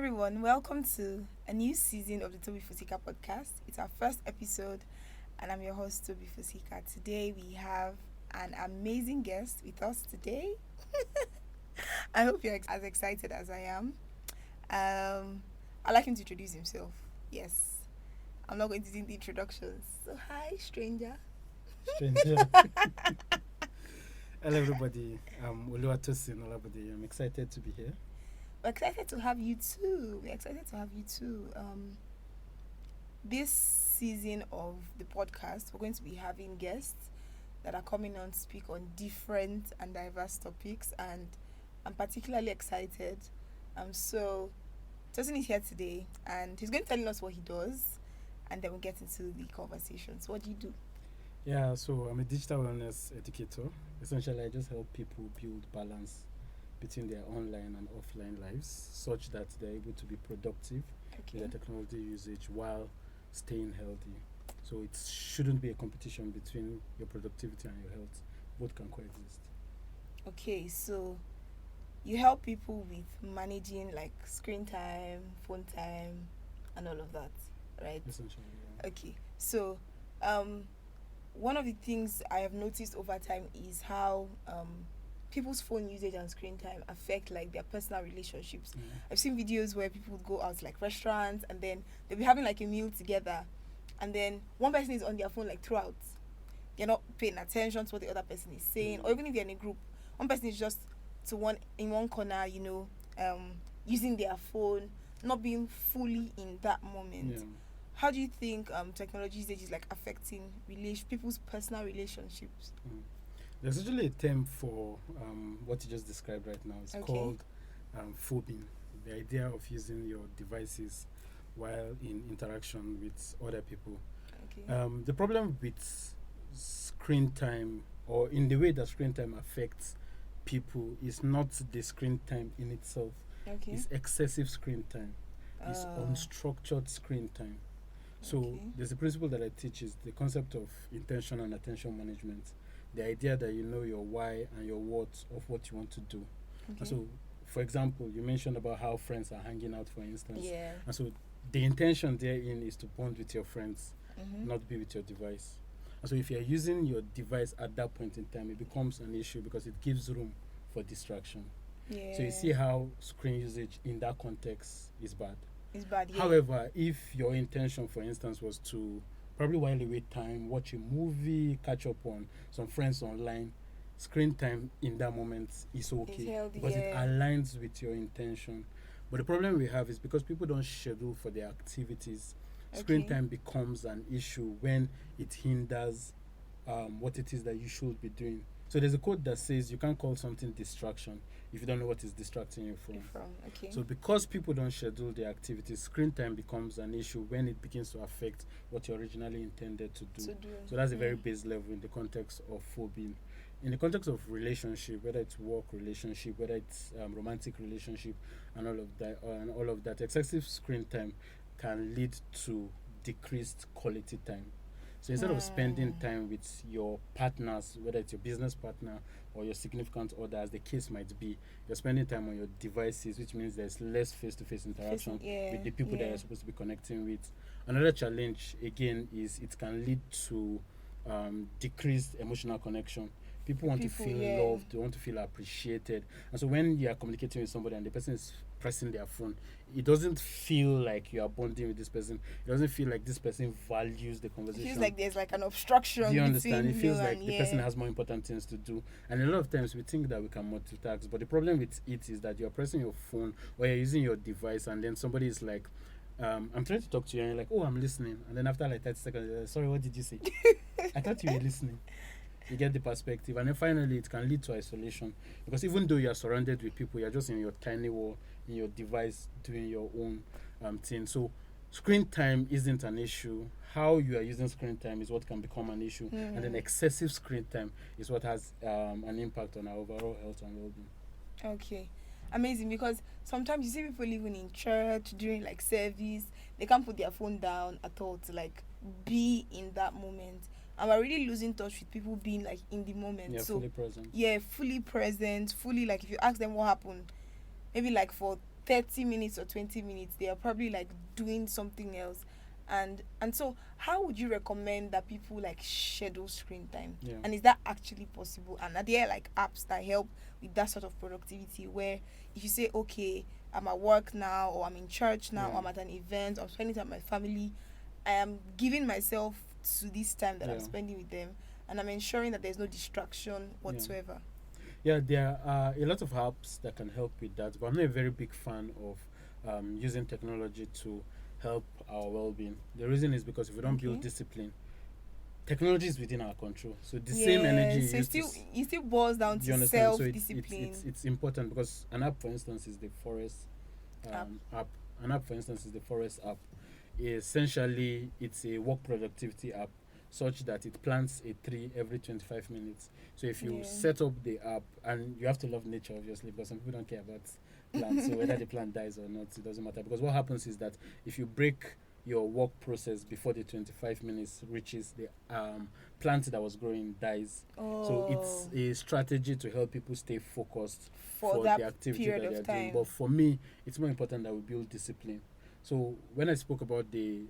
everyone, welcome to a new season of the Toby Fusika podcast. It's our first episode, and I'm your host, Toby Fusika. Today we have an amazing guest with us today. I hope you're as excited as I am. I'd like him to introduce himself. Yes, I'm not going to do the introductions. So, hi, stranger. Stranger. Hello, everybody. I'm Tosin Olabode. I'm excited to be here. We're excited to have you too. This season of the podcast, we're going to be having guests that are coming on to speak on different and diverse topics, and I'm particularly excited. So Tosin is here today, and he's going to tell us what he does, and then we'll get into the conversation. So, what do you do? Yeah, so I'm a digital wellness educator. Essentially, I just help people build balance between their online and offline lives such that they're able to be productive in their technology usage while staying healthy. So it shouldn't be a competition between your productivity and your health. Both can coexist. Okay, so you help people with managing like screen time, phone time, and all of that, right? Essentially, yeah. Okay, so one of the things I have noticed over time is how people's phone usage and screen time affect like their personal relationships. I've seen videos where people would go out to like restaurants, and then they'll be having like a meal together, and then one person is on their phone like throughout. They're not paying attention to what the other person is saying, or even if they're in a group, one person is just in one corner, using their phone, not being fully in that moment. Yeah. How do you think technology usage is like affecting people's personal relationships? There's actually a term for what you just described right now. It's called phobing. The idea of using your devices while in interaction with other people. Okay. The problem with screen time, or in the way that screen time affects people, is not the screen time in itself. Okay. It's excessive screen time. It's unstructured screen time. So there's a principle that I teach, is the concept of intention and attention management. The idea that you know your why and your what of what you want to do. And so, for example, you mentioned about how friends are hanging out, for instance. Yeah. And so the intention therein is to bond with your friends, not be with your device. And so if you're using your device at that point in time, it becomes an issue because it gives room for distraction. Yeah. So you see how screen usage in that context is bad. It's bad, yeah. However, if your intention, for instance, was to probably while away time, watch a movie, catch up on some friends online, screen time in that moment is okay. It's healthy, because it aligns with your intention. But the problem we have is because people don't schedule for their activities, screen time becomes an issue when it hinders what it is that you should be doing. So there's a quote that says you can't call something distraction if you don't know what is distracting you from. So because people don't schedule their activities, screen time becomes an issue when it begins to affect what you originally intended to do. So that's a very base level in the context of phobing. In the context of relationship, whether it's work relationship, whether it's romantic relationship, and all of that, excessive screen time can lead to decreased quality time. So instead of spending time with your partners, whether it's your business partner or your significant other, as the case might be, you're spending time on your devices, which means there's less face-to-face interaction with the people that you're supposed to be connecting with. Another challenge, again, is it can lead to decreased emotional connection. People want to feel loved, they want to feel appreciated. And so when you are communicating with somebody and the person is pressing their phone, it doesn't feel like you are bonding with this person. It doesn't feel like this person values the conversation. It feels like there's like an obstruction. Do you understand? It feels like the person has more important things to do. And a lot of times we think that we can multitask, but the problem with it is that you're pressing your phone or you're using your device, and then somebody is like, I'm trying to talk to you, and you're like, oh, I'm listening. And then after like 30 seconds, you're like, sorry, what did you say? I thought you were listening. You get the perspective. And then finally, it can lead to isolation. Because even though you're surrounded with people, you're just in your tiny world, in your device, doing your own thing. So screen time isn't an issue. How you are using screen time is what can become an issue. And then excessive screen time is what has an impact on our overall health and well-being. Okay. Amazing, because sometimes you see people even in church during like service, they can't put their phone down at all to like be in that moment. And we're really losing touch with people being like in the moment. Yeah, fully present. Yeah, fully present, fully like if you ask them what happened, maybe like for 30 minutes or 20 minutes, they are probably like doing something else. And so how would you recommend that people like schedule screen time? Yeah. And is that actually possible? And are there like apps that help with that sort of productivity, where if you say, okay, I'm at work now, or I'm in church now, or Yeah. I'm at an event, I'm spending time with my family, I am giving myself to this time that I'm Yeah. spending with them, and I'm ensuring that there's no distraction whatsoever. Yeah, there are a lot of apps that can help with that, but I'm not a very big fan of using technology to help our well-being. The reason is because if we don't build Okay. discipline, technology is within our control. So the same Yeah, energy you so used to, it still boils down do you to understand? So self it's discipline. it's important, because an app, for instance, is the forest App. app. An app, for instance, is the forest app. Essentially, it's a work productivity app, such that it plants a tree every 25 minutes. So if you Yeah. set up the app, and you have to love nature, obviously, because some people don't care about plants. So whether the plant dies or not, it doesn't matter. Because what happens is that if you break your work process before the 25 minutes reaches, the plant that was growing dies. So it's Oh, a strategy to help people stay focused for for that the activity period that they of are doing. time. But for me, it's more important that we build discipline. So when I spoke about the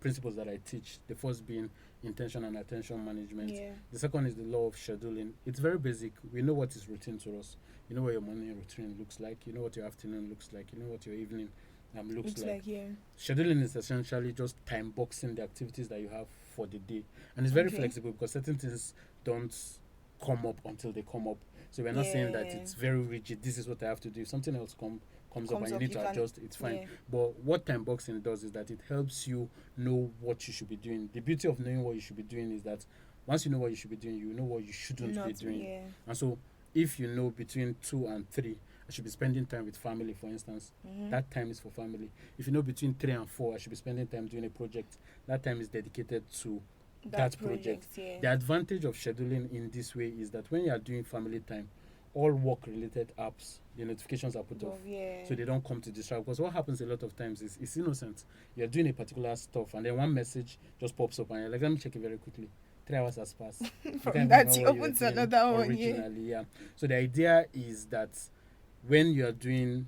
principles that I teach, the first being intention and attention management, Yeah. the second is the law of scheduling. It's very basic. We know what is routine to us. You know what your morning routine looks like. You know what your afternoon looks like. You know what your evening looks Looks like. like, yeah. Scheduling is essentially just time boxing the activities that you have for the day, and it's very Okay. flexible, because certain things don't come up until they come up. So we're not saying that Yeah. it's very rigid. This is what I have to do. If something else comes up and Comes you up, need you to can. adjust, it's fine. Yeah. But what time boxing does is that it helps you know what you should be doing. The beauty of knowing what you should be doing is that once you know what you should be doing, you know what you shouldn't be Not, doing. yeah. And so if you know between 2 and 3 I should be spending time with family, for instance, Mm-hmm. that time is for family. If you know between 3 and 4 I should be spending time doing a project, that time is dedicated to that project. Yeah. The advantage of scheduling in this way is that when you are doing family time, all work related apps, the notifications are put off. Yeah. So they don't come to distract. Because what happens a lot of times is it's innocent. You're doing a particular stuff and then one message just pops up and you're like, let me check it very quickly. 3 hours has passed. You From can't that, remember you what you were open to doing another one, yeah. originally. Yeah. So the idea is that when you are doing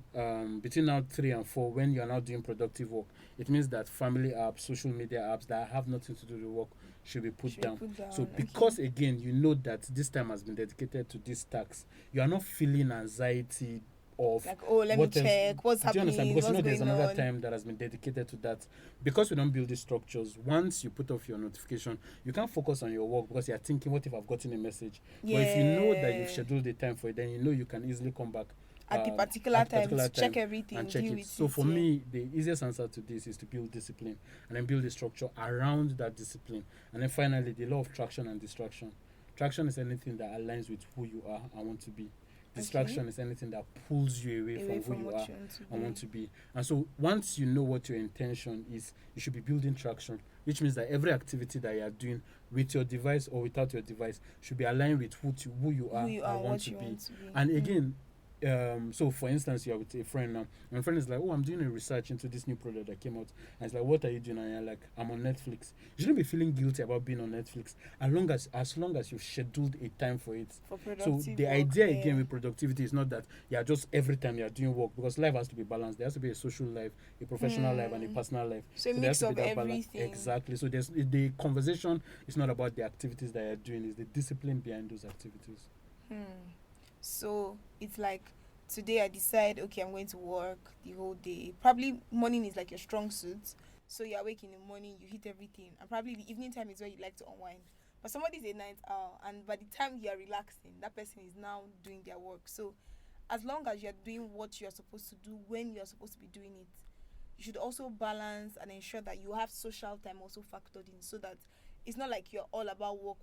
between now 3 and 4, when you are now doing productive work, it means that family apps, social media apps that have nothing to do with work should be put down. So because again you know that this time has been dedicated to this task, you are not feeling anxiety of like, oh, let me what else. check what's Do you happening, understand? Because you know what's there's going another on. time that has been dedicated to that. Because we don't build these structures, once you put off your notification, you can't focus on your work because you're thinking, what if I've gotten a message? Yeah. But if you know that you've scheduled the time for it, then you know you can easily come back at the particular time, check everything, and check deal it. with So it, for yeah. me, the easiest answer to this is to build discipline and then build a structure around that discipline. And then finally, the law of traction and distraction. Traction is anything that aligns with who you are and want to be. Distraction is anything that pulls you away from who you are and want to be. And so once you know what your intention is, you should be building traction, which means that every activity that you are doing with your device or without your device should be aligned with who you are and want to be. And again, so for instance, you're with a friend now. My friend is like, oh, I'm doing a research into this new product that came out. And it's like, what are you doing? And you're like, I'm on Netflix. You shouldn't be feeling guilty about being on Netflix as long as you've scheduled a time for it. So the idea again with productivity is not that you're just every time you're doing work, because life has to be balanced. There has to be a social life, a professional life, and a personal life. So a mix of everything. Balance. Exactly. So there's the conversation is not about the activities that you're doing, it's the discipline behind those activities. So it's like, today I decide, okay, I'm going to work the whole day. Probably morning is like your strong suit. So you're awake in the morning, you hit everything. And probably the evening time is where you like to unwind. But somebody's a night owl, and by the time you're relaxing, that person is now doing their work. So as long as you're doing what you're supposed to do when you're supposed to be doing it, you should also balance and ensure that you have social time also factored in, so that it's not like you're all about work.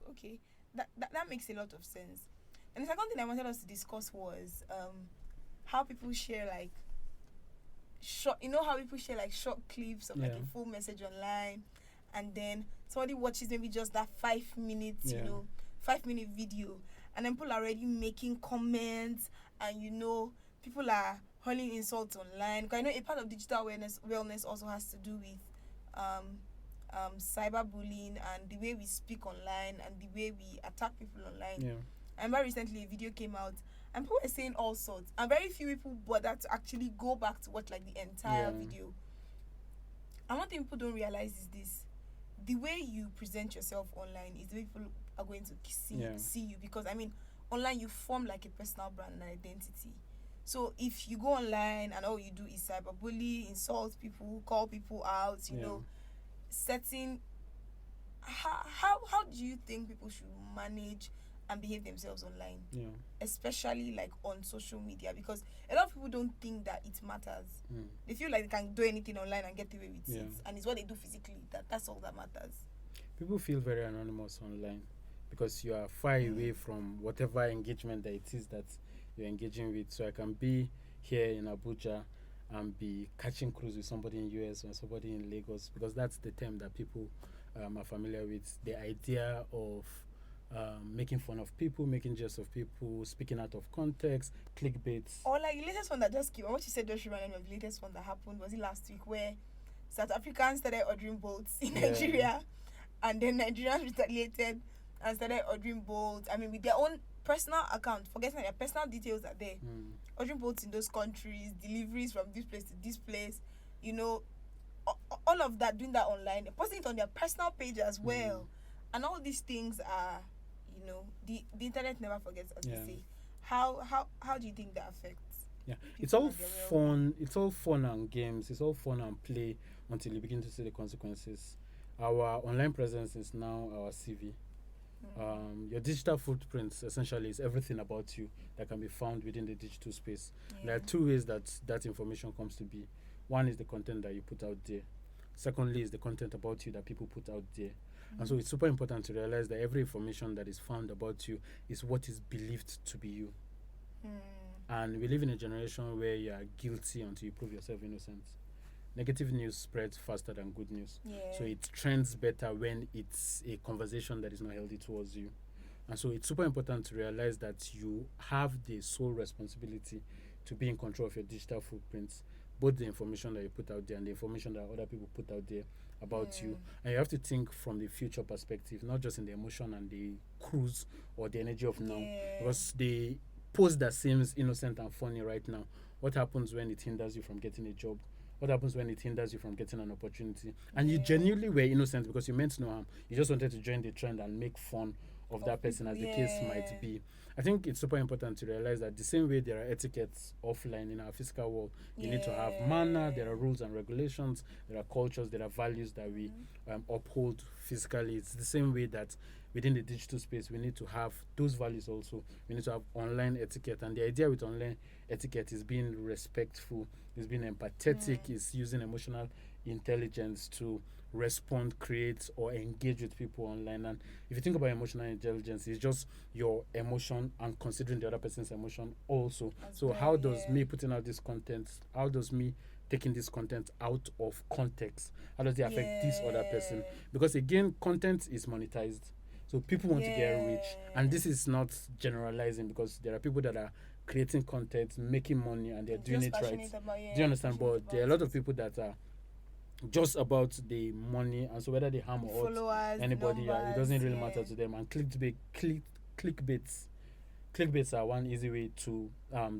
Okay, that makes a lot of sense. And the second thing I wanted us to discuss was how people share like short, how people share like short clips of like a full message online, and then somebody watches maybe just that 5 minutes, 5-minute video, and then people are already making comments, and people are hurling insults online. Because I know a part of digital wellness also has to do with cyberbullying and the way we speak online and the way we attack people online. I remember recently a video came out, and people were saying all sorts, and very few people bother to actually go back to watch like the entire video. And one thing people don't realize is this: the way you present yourself online is the way people are going to see you. Because I mean, online you form like a personal brand and identity. So if you go online and all you do is cyberbully, insult people, call people out, you know, setting how do you think people should manage and behave themselves online, especially like on social media? Because a lot of people don't think that it matters. They feel like they can do anything online and get away with it, and it's what they do physically that's all that matters. People feel very anonymous online because you are far away from whatever engagement that it is that you're engaging with. So I can be here in Abuja and be catching cruise with somebody in US or somebody in Lagos, because that's the term that people are familiar with. The idea of making fun of people, making jest of people, speaking out of context, clickbait. Or like the latest one that just came, what you said just reminded me of the latest one that happened. Was it last week, where South Africans started ordering boats in Nigeria, and then Nigerians retaliated and started ordering boats. I mean, with their own personal account, forgetting their personal details are there. Ordering boats in those countries, deliveries from this place to this place, you know, all of that, doing that online, posting it on their personal page as well. And all these things are, you know, the internet never forgets, as they say. How do you think that affects? It's all fun. It's all fun and games. It's all fun and play until you begin to see the consequences. Our online presence is now our CV. Your digital footprint essentially is everything about you that can be found within the digital space. There are two ways that information comes to be. One is the content that you put out there. Secondly is the content about you that people put out there. And so it's super important to realize that every information that is found about you is what is believed to be you. And we live in a generation where you are guilty until you prove yourself innocent. Negative news spreads faster than good news. So it trends better when it's a conversation that is not healthy towards you. And so it's super important to realize that you have the sole responsibility to be in control of your digital footprints, both the information that you put out there and the information that other people put out there about you. And you have to think from the future perspective, not just in the emotion and the cruise or the energy of now. Because the post that seems innocent and funny right now, what happens when it hinders you from getting a job? What happens when it hinders you from getting an opportunity? And you genuinely were innocent because you meant no harm. You just wanted to join the trend and make fun of that person, as the case might be. I think it's super important to realize that the same way there are etiquettes offline in our physical world, you need to have manner, there are rules and regulations, there are cultures, there are values that we uphold physically. It's the same way that within the digital space, we need to have those values also. We need to have online etiquette. And the idea with online etiquette is being respectful, is being empathetic, is using emotional intelligence to respond, create, or engage with people online. And if you think about emotional intelligence, it's just your emotion and considering the other person's emotion also. So how does me putting out this content, how does me taking this content out of context, how does it affect this other person? Because again, content is monetized. So people want to get rich. And this is not generalizing, because there are people that are creating content, making money, and they're doing it right. Do you understand? But there are a lot of people that are just about the money, and so whether they harm or hurt anybody, it doesn't really matter to them. And clickbaits are one easy way to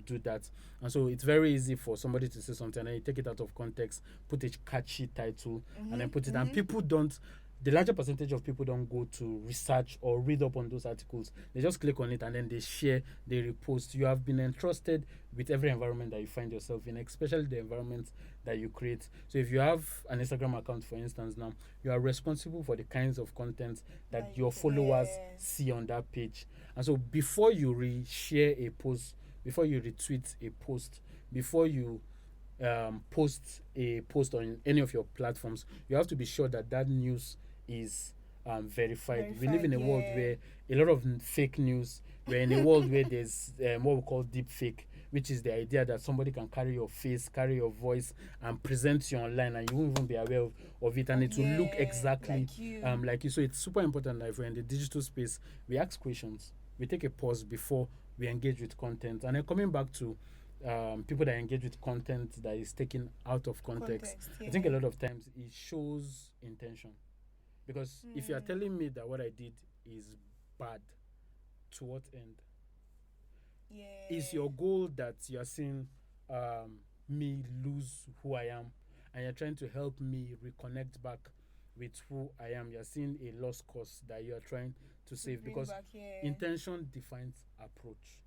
do that. And so it's very easy for somebody to say something and then you take it out of context, put a catchy title, and then put it. And people don't. The larger percentage of people don't go to research or read up on those articles. They just click on it and then they share, they repost. You have been entrusted with every environment that you find yourself in, especially the environment that you create. So if you have an Instagram account, for instance, now, you are responsible for the kinds of content that your followers see on that page. And so before you reshare a post, before you retweet a post, before you post a post on any of your platforms, you have to be sure that that news is verified. We live in a world where a lot of fake news. We're in a world where there's what we call deep fake, which is the idea that somebody can carry your face, carry your voice, and present you online, and you won't even be aware of it, and it will look exactly like you. So it's super important that if we're in the digital space, we ask questions, we take a pause before we engage with content. And then coming back to people that engage with content that is taken out of context, I think a lot of times it shows intention. Because if you are telling me that what I did is bad, to what end? Yeah. Is your goal that you're seeing me lose who I am, and you're trying to help me reconnect back with who I am? You're seeing a lost cause that you're trying to save, bring because back, yeah. intention defines approach.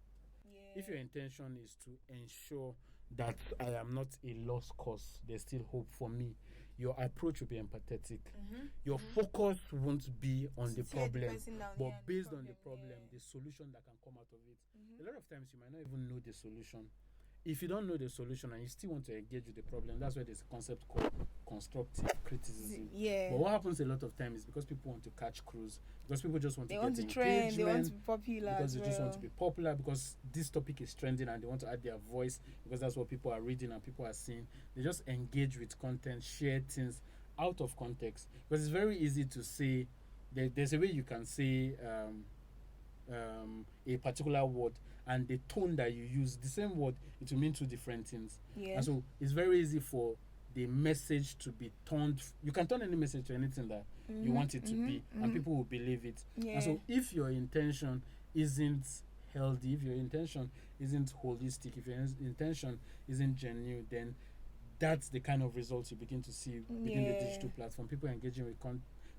Yeah. If your intention is to ensure that I am not a lost cause, there's still hope for me, your approach will be empathetic. Your focus won't be on the problem, but based on the problem, the solution that can come out of it. A lot of times you might not even know the solution. If you don't know the solution and you still want to engage with the problem, that's why there's a concept called constructive criticism. Yeah. But what happens a lot of times is because people want to catch crews, because people just want They to want get to trend, engagement, they want to be popular, because as they just want to well. be popular, because this topic is trending and they want to add their voice, because that's what people are reading and people are seeing. They just engage with content, share things out of context, because it's very easy to say there's a way you can say a particular word, and the tone that you use, the same word, it will mean two different things. Yeah. And so it's very easy for the message to be turned. You can turn any message to anything that you want it to be, and people will believe it. Yeah. And so if your intention isn't healthy, if your intention isn't holistic, if your intention isn't genuine, then that's the kind of results you begin to see within the digital platform. People engaging with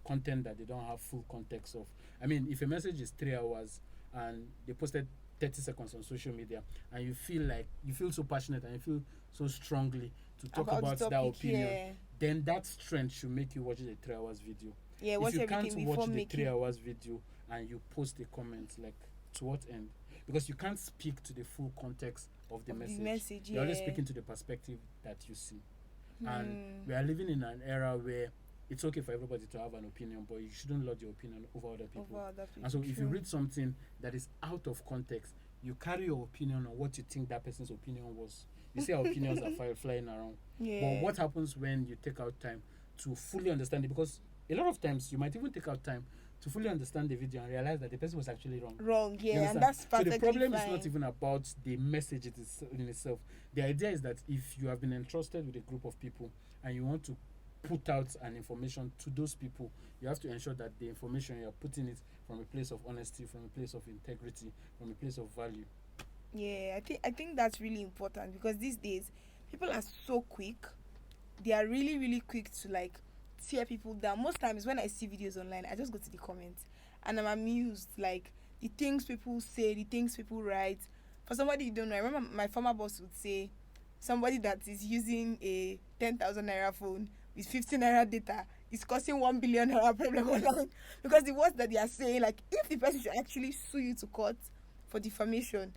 content that they don't have full context of. I mean, if a message is 3 hours and they posted 30 seconds on social media, and you feel so passionate and you feel so strongly to talk about that opinion, then that strength should make you watch the 3 hours video. Yeah, if you can't watch the 3 hours video and you post a comment, like, to what end? Because you can't speak to the full context of the message. You're only speaking to the perspective that you see. And we are living in an era where it's okay for everybody to have an opinion, but you shouldn't lord your opinion over other people. And so if you read something that is out of context, you carry your opinion on what you think that person's opinion was. You see how opinions are flying around. But what happens when you take out time to fully understand it? Because a lot of times you might even take out time to fully understand the video and realize that the person was actually wrong. And that's perfectly So the problem fine. is not even about the message in itself. The idea is that if you have been entrusted with a group of people and you want to put out an information to those people, you have to ensure that the information you're putting it from a place of honesty, from a place of integrity, from a place of value. Yeah, I think that's really important, because these days people are so quick. They are really, really quick to, like, tear people down. Most times when I see videos online, I just go to the comments and I'm amused, like, the things people say, the things people write. For somebody you don't know, I remember my former boss would say, somebody that is using a 10,000 naira phone with 15 naira data is causing 1 billion naira problem online, because the words that they are saying, like, if the person should actually sue you to court for defamation,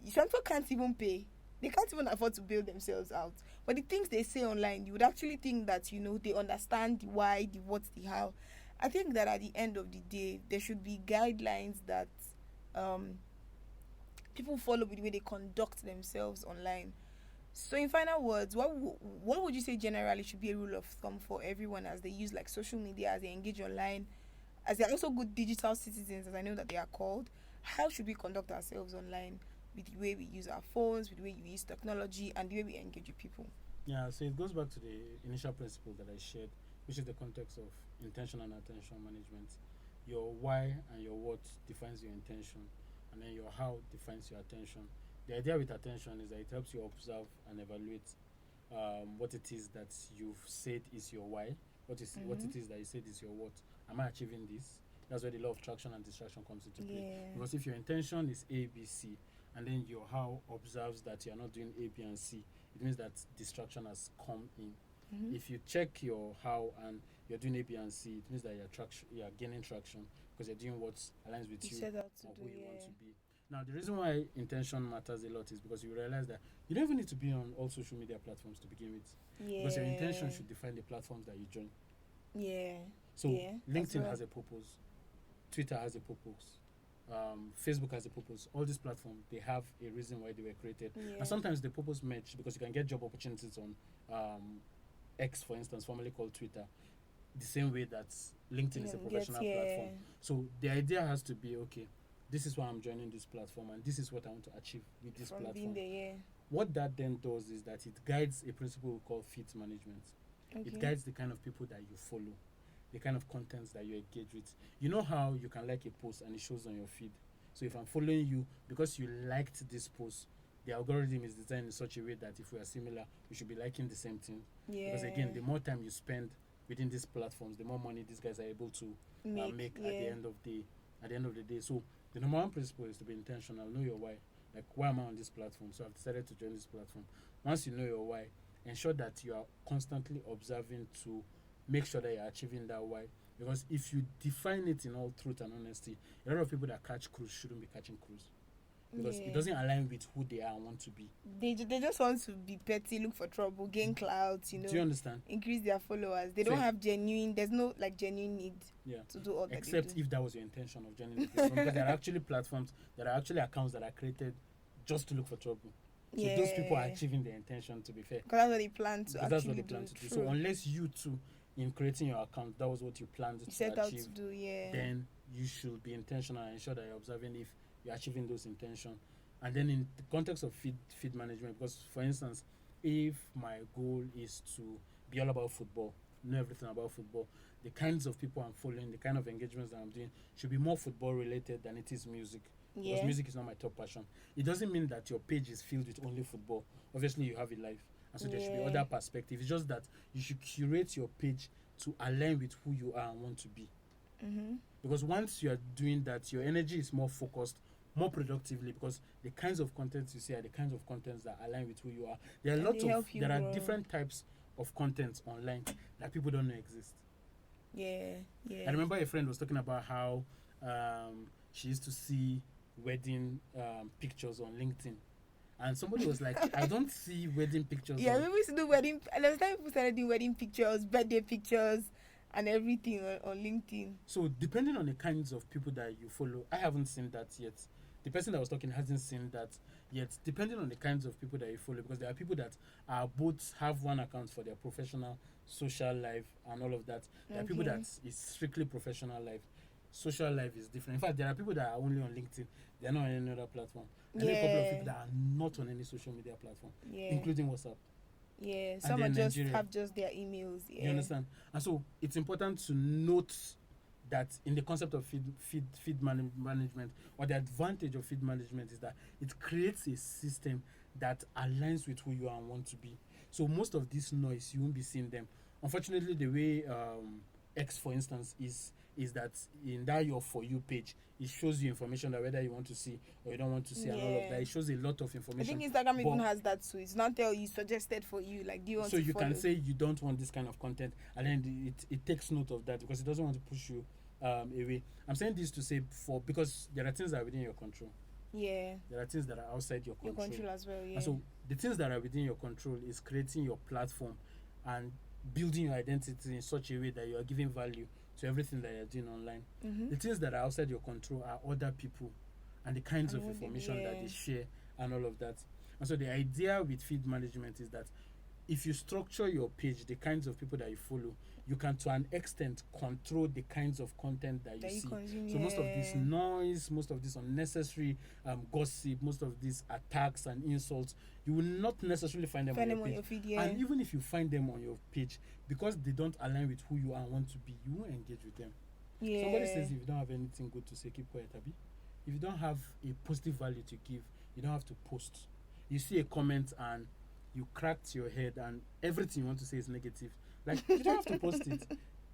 some people can't even pay. They can't even afford to bail themselves out. But the things they say online, you would actually think that, they understand the why, the what, the how. I think that at the end of the day, there should be guidelines that people follow with the way they conduct themselves online. So in final words, what would you say generally should be a rule of thumb for everyone as they use, like, social media, as they engage online, as they're also good digital citizens, as I know that they are called? How should we conduct ourselves online, with the way we use our phones, with the way we use technology, and the way we engage with people? Yeah, so it goes back to the initial principle that I shared, which is the context of intention and attention management. Your why and your what defines your intention, and then your how defines your attention. The idea with attention is that it helps you observe and evaluate what it is that you've said is your why, what it is that you said is your what. Am I achieving this? That's where the law of traction and distraction comes into play. Because if your intention is A, B, C, and then your how observes that you're not doing A, B, and C, it means that distraction has come in. If you check your how and you're doing A, B, and C, it means that you're gaining traction, because you're doing what aligns with you or who you want to be. Now, the reason why intention matters a lot is because you realize that you don't even need to be on all social media platforms to begin with. Because your intention should define the platforms that you join. So LinkedIn has a purpose, Twitter has a purpose, Facebook has a purpose. All these platforms, they have a reason why they were created. And sometimes the purpose match, because you can get job opportunities on X, for instance, formerly called Twitter, the same way that LinkedIn is a professional platform. So the idea has to be, okay, this is why I'm joining this platform, and this is what I want to achieve with this platform. What that then does is that it guides a principle we call fit management. It guides the kind of people that you follow, the kind of contents that you engage with. You know how you can like a post and it shows on your feed. So if I'm following you because you liked this post, the algorithm is designed in such a way that if we are similar, we should be liking the same thing. Yeah. Because again, the more time you spend within these platforms, the more money these guys are able to make at the end of the day. So the number one principle is to be intentional. Know your why. Like, why am I on this platform? So I've decided to join this platform. Once you know your why, ensure that you are constantly observing to make sure that you're achieving that why. Because if you define it in all truth and honesty, a lot of people that catch cruise shouldn't be catching cruise. Because it doesn't align with who they are and want to be. They just want to be petty, look for trouble, gain clouds, Do you understand? increase their followers. They don't have there's no genuine need to do all that. Except if that was your intention of joining the platform. Because there are actually platforms, there are actually accounts that are created just to look for trouble. So those people are achieving their intention, to be fair. Because that's what they plan to actually do. So unless you too, in creating your account, that was what you planned to set achieve, out to do, then you should be intentional and ensure that you're observing if you're achieving those intentions. And then in the context of feed management, because for instance, if my goal is to be all about football, know everything about football, the kinds of people I'm following, the kind of engagements that I'm doing should be more football related than it is music. Because music is not my top passion. It doesn't mean that your page is filled with only football. Obviously, you have a life, and so there should be other perspectives. It's just that you should curate your page to align with who you are and want to be. Because once you are doing that, your energy is more focused, more productively, because the kinds of content you see are the kinds of contents that align with who you are. There are different types of content online that people don't know exist. I remember a friend was talking about how she used to see wedding pictures on LinkedIn, and somebody was like, I don't see wedding pictures. We used to do wedding. A lot of time people started doing wedding pictures, birthday pictures, and everything on LinkedIn. So depending on the kinds of people that you follow, I haven't seen that yet. The person that was talking hasn't seen that yet. Depending on the kinds of people that you follow, because there are people that are both have one account for their professional, social life, and all of that. There are people that is strictly professional life. Social life is different. In fact, there are people that are only on LinkedIn. They are not on any other platform. And there are a couple of people that are not on any social media platform, including WhatsApp. Some are just have just their emails. You understand? And so it's important to note that in the concept of feed management, or the advantage of feed management is that it creates a system that aligns with who you are and want to be. So most of this noise, you won't be seeing them. Unfortunately, the way X, for instance, is that in that your For You page, it shows you information that whether you want to see or you don't want to see, and all of that. It shows a lot of information. I think Instagram even has that too. It's not tell you suggested for you, like, do you want to follow? So you follow? can say you don't want this kind of content, and then it takes note of that because it doesn't want to push you away. I'm saying this to say because there are things that are within your control. There are things that are outside your control. Your control as well, And so the things that are within your control is creating your platform and building your identity in such a way that you are giving value to everything that you're doing online. The things that are outside your control are other people and the kinds of information that they share and all of that. And so the idea with feed management is that if you structure your page, the kinds of people that you follow, you can to an extent control the kinds of content that you see. So most of this noise, most of this unnecessary gossip, most of these attacks and insults, you will not necessarily find them on your page. And even if you find them on your page, because they don't align with who you are and want to be, you won't engage with them. Somebody says if you don't have anything good to say, keep quiet, Abi. If you don't have a positive value to give, you don't have to post. You see a comment and you cracked your head and everything you want to say is negative. Like, you don't have to post it.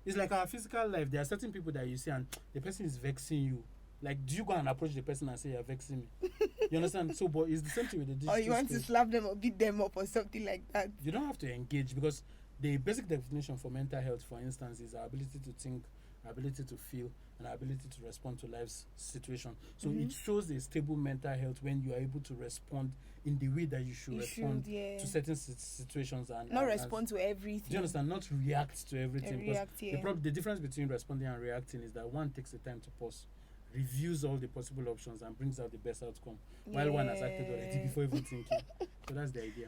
It's like our physical life. There are certain people that you see and the person is vexing you. Like, do you go and approach the person and say you're vexing me? You understand? So, but it's the same thing with the digital Or you want to slap them or beat them up or something like that. You don't have to engage because the basic definition for mental health, for instance, is our ability to think, our ability to feel, and our ability to respond to life's situation. So it shows a stable mental health when you are able to respond in the way that you should respond to certain situations and not respond to everything. Do you understand? Not react to everything. The difference between responding and reacting is that one takes the time to pause, reviews all the possible options, and brings out the best outcome, while one has acted already before even thinking. So that's the idea.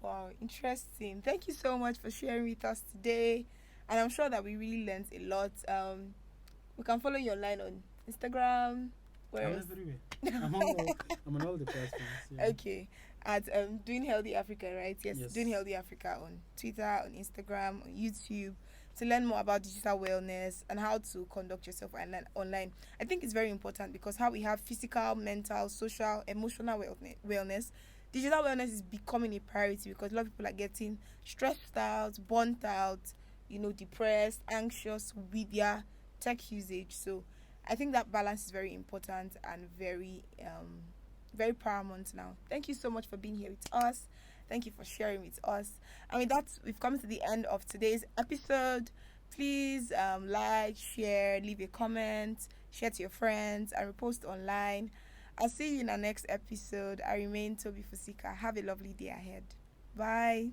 Wow, interesting. Thank you so much for sharing with us today. And I'm sure that we really learned a lot. We can follow you online on Instagram. I'm everywhere. I'm on all the platforms. Yeah. Okay. At Doing Healthy Africa, right? Yes. Doing Healthy Africa on Twitter, on Instagram, on YouTube. to learn more about digital wellness and how to conduct yourself online. I think it's very important because how we have physical, mental, social, emotional wellness, digital wellness is becoming a priority because a lot of people are getting stressed out, burnt out, depressed, anxious with their tech usage. So I think that balance is very important and very paramount now. Thank you so much for being here with us. Thank you for sharing with us. And with that, we've come to the end of today's episode. Please like, share, leave a comment, share to your friends, and repost online. I'll see you in our next episode. I remain Toby Fusika. Have a lovely day ahead. Bye.